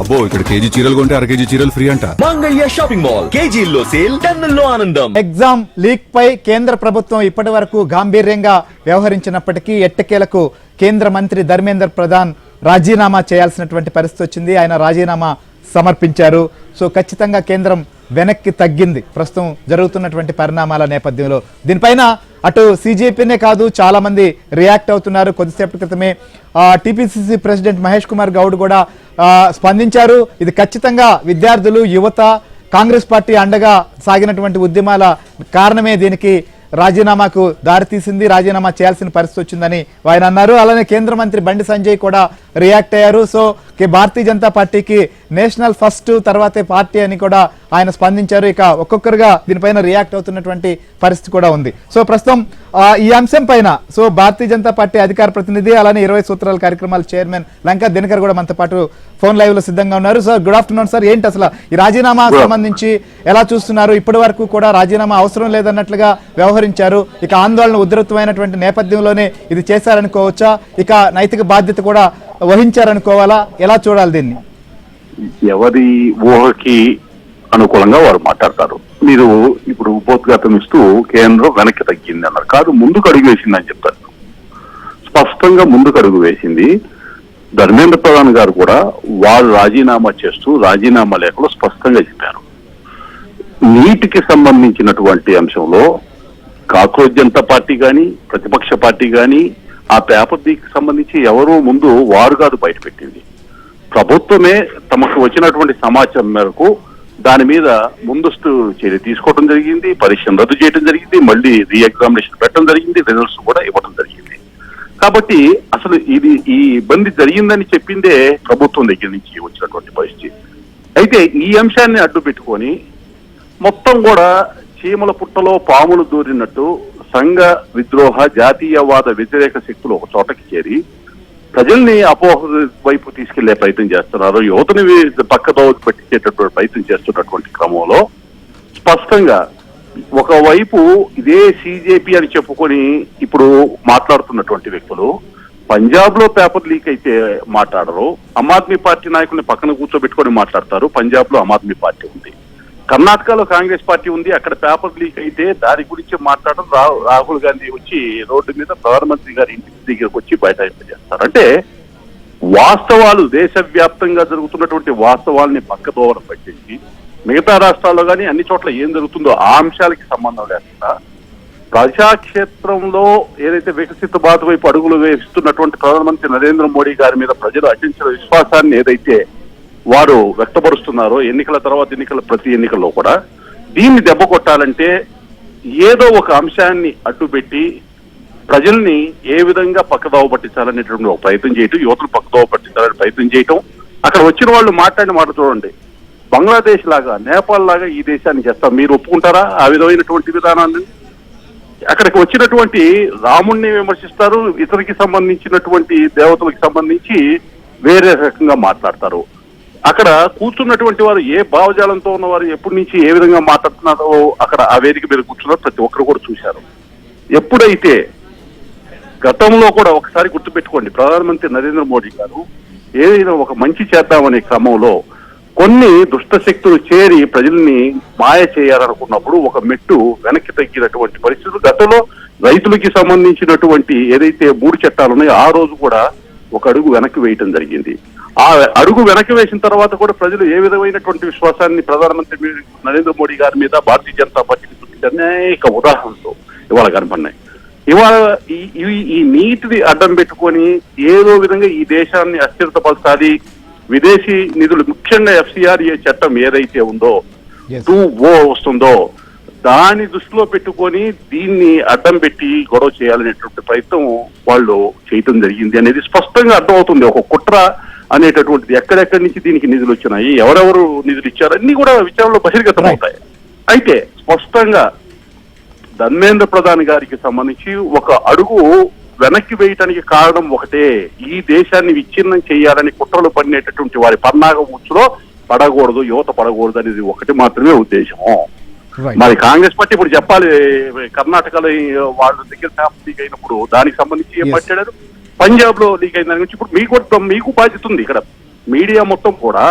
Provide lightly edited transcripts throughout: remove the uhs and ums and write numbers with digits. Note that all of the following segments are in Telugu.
అబ్బో ఇక్కడ కేజీ చీరలు కొంటే అర కేజీ చీరలు ఫ్రీ అంట. మంగళ్య షాపింగ్ మాల్, కేజీల్లో సేల్, టన్నుల్లో ఆనందం. ఎగ్జామ్ లీక్ పై కేంద్ర ప్రభుత్వం ఇప్పటి వరకు గాంభీర్యంగా వ్యవహరించినప్పటికీ ఎట్టకేలకు కేంద్ర మంత్రి ధర్మేంద్ర ప్రధాన్ రాజీనామా చేయాల్సినటువంటి పరిస్థితి వచ్చింది. ఆయన రాజీనామా సమర్పించారు. సో ఖచ్చితంగా కేంద్రం వెనక్కి తగ్గింది ప్రస్తుతం జరుగుతున్నటువంటి పరిణామాల నేపథ్యంలో. దీనిపైన అటు సిజేపీనే కాదు చాలా మంది రియాక్ట్ అవుతున్నారు. కొద్దిసేపటి క్రితమే టీపీసీసీ ప్రెసిడెంట్ మహేష్ కుమార్ గౌడ్ కూడా స్పందించారు. ఇది ఖచ్చితంగా విద్యార్థులు, యువత, కాంగ్రెస్ పార్టీ అండగా సాగినటువంటి ఉద్యమాల కారణమే దీనికి రాజీనామాకు దారితీసింది, రాజీనామా చేయాల్సిన పరిస్థితి వచ్చిందని ఆయన అన్నారు. అలానే కేంద్ర మంత్రి బండి సంజయ్ కూడా రియాక్ట్ అయ్యారు. సో భారతీయ జనతా పార్టీకి నేషనల్ ఫస్ట్ తర్వాతే పార్టీ అని కూడా ఆయన స్పందించారు. ఇక ఒక్కొక్కరుగా దీనిపైన రియాక్ట్ అవుతున్నటువంటి పరిస్థితి కూడా ఉంది. సో ప్రస్తుతం ఈ అంశం పైన భారతీయ జనతా పార్టీ అధికార ప్రతినిధి అలానే 20 సూత్రాల కార్యక్రమాల చైర్మన్ లంకా దినకర్ కూడా మనతో పాటు ఫోన్ లైవ్ లో సిద్ధంగా ఉన్నారు. Sir good afternoon sir. ఏంటి అసలు ఈ రాజీనామా సంబంధించి ఎలా చూస్తున్నారు? ఇప్పటి వరకు కూడా రాజీనామా అవసరం లేదన్నట్లుగా వ్యవహరించారు. ఇక ఆందోళన ఉధృతమైనటువంటి నేపథ్యంలోనే ఇది చేశారనుకోవచ్చా? ఇక నైతిక బాధ్యత కూడా వహించారనుకోవాలా? ఎలా చూడాలి దీన్ని? ఎవరి ఊహకి అనుకూలంగా వారు మాట్లాడతారు. మీరు ఇప్పుడు ఉపోద్ఘాతం ఇస్తూ కేంద్రం వెనక్కి తగ్గింది అన్నారు. కాదు, ముందుకు అడుగు వేసిందని చెప్తారు. స్పష్టంగా ముందుకు అడుగు వేసింది. ధర్మేంద్ర ప్రధాన్ గారు కూడా వారు రాజీనామా చేస్తూ రాజీనామా లేఖలో స్పష్టంగా చెప్పారు. నీటికి సంబంధించినటువంటి అంశంలో కాంగ్రెస్ జనతా పార్టీ కానీ ప్రతిపక్ష పార్టీ కానీ ఆ పేపర్ లీక్ సంబంధించి ఎవరూ ముందు వారు కాదు బయటపెట్టింది. ప్రభుత్వమే తమకు వచ్చినటువంటి సమాచారం మేరకు దాని మీద ముందస్తు చర్య తీసుకోవడం జరిగింది, పరీక్షను రద్దు చేయడం జరిగింది, మళ్ళీ రీ ఎగ్జామినేషన్ పెట్టడం జరిగింది, రిజల్ట్స్ కూడా ఇవ్వడం జరిగింది. కాబట్టి అసలు ఈ ఇబ్బంది జరిగిందని చెప్పిందే ప్రభుత్వం దగ్గర నుంచి వచ్చినటువంటి పరిస్థితి. అయితే ఈ అంశాన్ని అడ్డు పెట్టుకొని మొత్తం కూడా చీమల పుట్టలో పాములు దూరినట్టు సంఘ విద్రోహ జాతీయవాద వ్యతిరేక శక్తులు ఒక చోటకి చేరి ప్రజల్ని అపోహ వైపు తీసుకెళ్లే ప్రయత్నం చేస్తున్నారు. యువతని పక్కదో పట్టించేటటువంటి ప్రయత్నం చేస్తున్నటువంటి క్రమంలో స్పష్టంగా ఒకవైపు ఇదే సిజేపీ అని చెప్పుకొని ఇప్పుడు మాట్లాడుతున్నటువంటి వ్యక్తులు పంజాబ్ లో పేపర్ లీక్ అయితే మాట్లాడరు, ఆమ్ ఆద్మీ పార్టీ నాయకుల్ని పక్కన కూర్చోబెట్టుకొని మాట్లాడతారు. పంజాబ్ లో ఆమ్ ఆద్మీ పార్టీ ఉంది, కర్ణాటకలో కాంగ్రెస్ పార్టీ ఉంది. అక్కడ పేపర్ లీక్ అయితే దాని గురించి మాట్లాడడం రాహుల్ గాంధీ వచ్చి రోడ్డు మీద ప్రధానమంత్రి గారి ఇంటి దగ్గరకు వచ్చి బైఠాయింపజేస్తారు. అంటే వాస్తవాలు, దేశవ్యాప్తంగా జరుగుతున్నటువంటి వాస్తవాల్ని పక్కదోవడం పట్టించి మిగతా రాష్ట్రాల్లో కానీ అన్ని చోట్ల ఏం జరుగుతుందో ఆ అంశాలకి సంబంధం లేకుండా ప్రజాక్షేత్రంలో ఏదైతే వికసిత భారత్ వైపు అడుగులు వేస్తున్నటువంటి ప్రధానమంత్రి నరేంద్ర మోడీ గారి మీద ప్రజలు అచంచల విశ్వాసాన్ని ఏదైతే వారు వ్యక్తపరుస్తున్నారో ఎన్నికల తర్వాత ప్రతి ఎన్నికల్లో కూడా దీన్ని దెబ్బ కొట్టాలంటే ఏదో ఒక అంశాన్ని అడ్డుపెట్టి ప్రజల్ని ఏ విధంగా పక్కదోవ పట్టించాలనేటువంటి ఒక ప్రయత్నం చేయటం, యువతను పక్కదోవ పట్టించాలని ప్రయత్నం చేయటం. అక్కడ వచ్చిన వాళ్ళు మాట్లాడిన మాట చూడండి, బంగ్లాదేశ్ లాగా, నేపాల్ లాగా ఈ దేశాన్ని చేస్తాం, మీరు ఒప్పుకుంటారా ఆ విధమైనటువంటి విధానాన్ని? అక్కడికి వచ్చినటువంటి రాముణ్ణి విమర్శిస్తారు, ఇతరికి సంబంధించినటువంటి దేవతలకు సంబంధించి వేరే రకంగా మాట్లాడతారు. అక్కడ కూర్చున్నటువంటి వారు ఏ భావజాలంతో ఉన్నవారు ఎప్పటి నుంచి ఏ విధంగా మాట్లాడుతున్నారో అక్కడ ఆ వేదిక మీద కూర్చున్నారు ప్రతి ఒక్కరు కూడా చూశారు. ఎప్పుడైతే గతంలో కూడా ఒకసారి గుర్తుపెట్టుకోండి, ప్రధానమంత్రి నరేంద్ర మోడీ గారు ఏదైనా ఒక మంచి చేద్దామనే క్రమంలో కొన్ని దుష్ట శక్తులు చేరి ప్రజల్ని మాయ చేయాలనుకున్నప్పుడు ఒక మెట్టు వెనక్కి తగ్గినటువంటి పరిస్థితులు గతంలో రైతులకి సంబంధించినటువంటి ఏదైతే 3 చట్టాలు ఉన్నాయో ఆ రోజు కూడా ఒక అడుగు వెనక్కి వేయటం జరిగింది. ఆ అడుగు వెనక్కి వేసిన తర్వాత కూడా ప్రజలు ఏ విధమైనటువంటి విశ్వాసాన్ని ప్రధానమంత్రి నరేంద్ర మోడీ గారి మీద భారతీయ జనతా పార్టీకి చూపించే అనేక ఉదాహరణలు ఇవాళ కనపడినాయి. ఇవాళ ఈ నీటిని అడ్డం పెట్టుకొని ఏదో విధంగా ఈ దేశాన్ని అస్థిరతపరచాలి, విదేశీ నిధులు ముఖ్యంగా FCRA చట్టం ఏదైతే ఉందో 2O వస్తుందో దాన్ని దృష్టిలో పెట్టుకొని దీన్ని అడ్డం పెట్టి గొడవ చేయాలనేటువంటి ప్రయత్నం వాళ్ళు చేయటం జరిగింది అనేది స్పష్టంగా అర్థమవుతుంది. ఒక కుట్ర అనేటటువంటిది ఎక్కడెక్కడి నుంచి దీనికి నిధులు వచ్చినాయి, ఎవరెవరు నిధులు ఇచ్చారు అన్ని కూడా విచారణలో బహిర్గతం అవుతాయి. అయితే స్పష్టంగా ధర్మేంద్ర ప్రధాన్ గారికి సంబంధించి ఒక అడుగు వెనక్కి వేయటానికి కారణం ఒకటే, ఈ దేశాన్ని విచ్ఛిన్నం చేయాలని కుట్రలు పడినటువంటి వారి పన్నాగ ఉచ్చులో పడకూడదు, యువత పడకూడదు అనేది ఒకటి మాత్రమే ఉద్దేశము. మరి కాంగ్రెస్ పార్టీ ఇప్పుడు చెప్పాలి, కర్ణాటకలో వాళ్ళ దగ్గర పేపర్ లీక్ అయినప్పుడు దానికి సంబంధించి ఏం మాట్లాడారు, పంజాబ్ లో లీక్ అయిన దాని గురించి ఇప్పుడు మీకు బాధ్యత ఉంది. ఇక్కడ మీడియా మొత్తం కూడా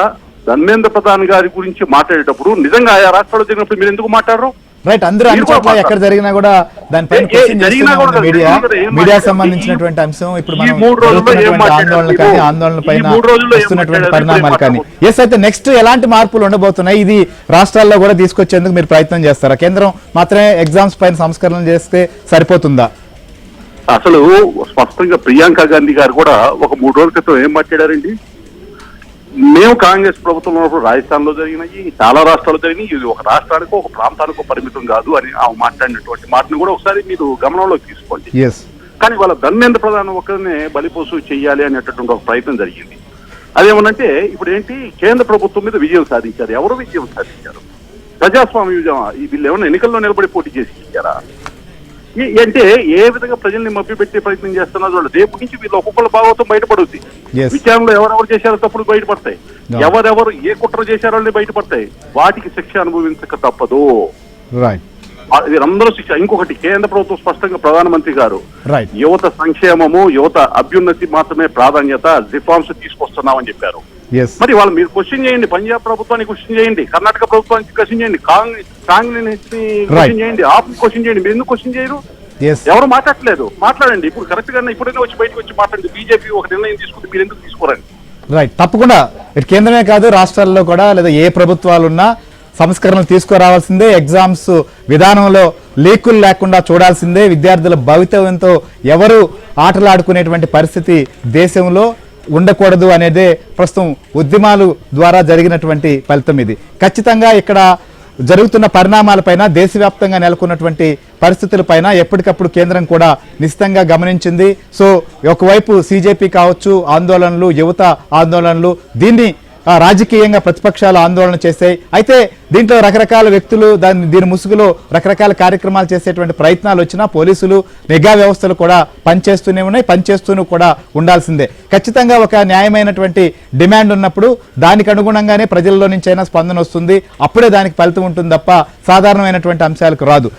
ధర్మేంద్ర ప్రధాన్ గారి గురించి మాట్లాడేటప్పుడు నిజంగా ఆయా రాష్ట్రాల్లో జరిగినప్పుడు మీరు ఎందుకు మాట్లాడరు? రైట్, అందరూ అన్ని చోట్ల ఎక్కడ జరిగినా కూడా దానిపైన క్వశ్చన్ జరిగినా చేస్తూనే కూడా ఉంది మీడియా. ఏం మీడియా మాట్లాడారు? సంబంధించినటువంటి అంశం ఇప్పుడు ఈ మనం 3 రోజుల్లో ఏం జరుగుతున్నటువంటి మాట్లాడారు ఆందోళనలు మీరు? కానీ ఆందోళనల పైన ఈ 3 రోజుల్లో ఏం వస్తున్నటువంటి మాట్లాడారు? పరిణామాలు కానీ ఎస్ అయితే నెక్స్ట్ ఎలాంటి మార్పులు ఉండబోతున్నాయి, ఇది రాష్ట్రాల్లో కూడా తీసుకొచ్చేందుకు మీరు ప్రయత్నం చేస్తారా? కేంద్రం మాత్రమే ఎగ్జామ్స్ పైన సంస్కరణలు చేస్తే సరిపోతుందా? అసలు స్పష్టంగా ప్రియాంక గాంధీ గారు కూడా ఒక 3 రోజుల క్రితం ఏం మాట్లాడారండి? మేము కాంగ్రెస్ ప్రభుత్వం ఉన్నప్పుడు రాజస్థాన్లో జరిగినాయి, చాలా రాష్ట్రాల్లో జరిగినాయి, ఇది ఒక రాష్ట్రానికి ఒక ప్రాంతానికి పరిమితం కాదు అని మాట్లాడినటువంటి మాటను కూడా ఒకసారి మీరు గమనంలోకి తీసుకోండి. కానీ వాళ్ళ ధర్మేంద్ర ప్రధాన్ ఒకరినే బలిపోసు చెయ్యాలి అనేటటువంటి ఒక ప్రయత్నం జరిగింది. అదేమనంటే ఇప్పుడు ఏంటి, కేంద్ర ప్రభుత్వం మీద విజయం సాధించారు. ఎవరు విజయం సాధించారు? ప్రజాస్వామ్య విజయం. వీళ్ళు ఏమన్నా ఎన్నికల్లో నిలబడి పోటీ చేసి ఇచ్చారా? అంటే ఏ విధంగా ప్రజల్ని మభ్యపెట్టే ప్రయత్నం చేస్తున్నారు వాళ్ళు. రేపు నుంచి వీళ్ళు ఒక్కొక్కరు భాగవతం బయటపడుద్ది. విచారణలో ఎవరెవరు చేశారో తప్పుడు బయటపడతాయి, ఎవరెవరు ఏ కుట్ర చేశారో బయటపడతాయి. వాటికి శిక్ష అనుభవించక తప్పదు. వీరందరూ శిక్ష. ఇంకొకటి, కేంద్ర ప్రభుత్వం స్పష్టంగా ప్రధానమంత్రి గారు యువత సంక్షేమము, యువత అభ్యున్నతి మాత్రమే ప్రాధాన్యత, రిఫార్మ్స్ తీసుకొస్తున్నామని చెప్పారు. మరి వాళ్ళు మీరు క్వశ్చన్ చేయండి, పంజాబ్ ప్రభుత్వానికి క్వశ్చన్ చేయండి, కర్ణాటక ప్రభుత్వానికి క్వశ్చన్ చేయండి, కాంగ్రెస్ క్వశ్చన్ చేయండి, ఆప్ క్వశ్చన్ చేయండి. మీరు ఎందుకు క్వశ్చన్ చేయరు? ఎవరు మాట్లాడలేదు, మాట్లాడండి. ఇప్పుడు కరెక్ట్ గా ఇప్పుడైనా వచ్చి బయటకు వచ్చి మాట్లాడండి. బీజేపీ ఒక నిర్ణయం తీసుకుంటే మీరు ఎందుకు తీసుకోరండి? రైట్, తప్పకుండా ఇటు కేంద్రమే కాదు రాష్ట్రాల్లో కూడా లేదా ఏ ప్రభుత్వాలున్నా సంస్కరణలు తీసుకురావాల్సిందే. ఎగ్జామ్స్ విధానంలో లీకులు లేకుండా చూడాల్సిందే. విద్యార్థుల భవితవ్యంతో ఎవరు ఆటలాడుకునేటువంటి పరిస్థితి దేశంలో ఉండకూడదు అనేదే ప్రస్తుతం ఉద్యమాలు ద్వారా జరిగినటువంటి ఫలితం ఇది. ఖచ్చితంగా ఇక్కడ జరుగుతున్న పరిణామాలపైన, దేశవ్యాప్తంగా నెలకొన్నటువంటి పరిస్థితులపైన ఎప్పటికప్పుడు కేంద్రం కూడా నిశ్చితంగా గమనించింది. సో ఒకవైపు సిజేపీ కావచ్చు ఆందోళనలు, యువత ఆందోళనలు, దీన్ని రాజకీయంగా ప్రతిపక్షాలు ఆందోళన చేశాయి. అయితే దీంట్లో రకరకాల వ్యక్తులు దీని ముసుగులో రకరకాల కార్యక్రమాలు చేసేటువంటి ప్రయత్నాలు వచ్చినా పోలీసులు, నిఘా వ్యవస్థలు కూడా పనిచేస్తూనే ఉన్నాయి, పనిచేస్తూనే కూడా ఉండాల్సిందే. ఖచ్చితంగా ఒక న్యాయమైనటువంటి డిమాండ్ ఉన్నప్పుడు దానికి అనుగుణంగానే ప్రజల్లో నుంచి అయినా స్పందన వస్తుంది. అప్పుడే దానికి ఫలితం ఉంటుంది తప్ప సాధారణమైనటువంటి అంశాలకు రాదు.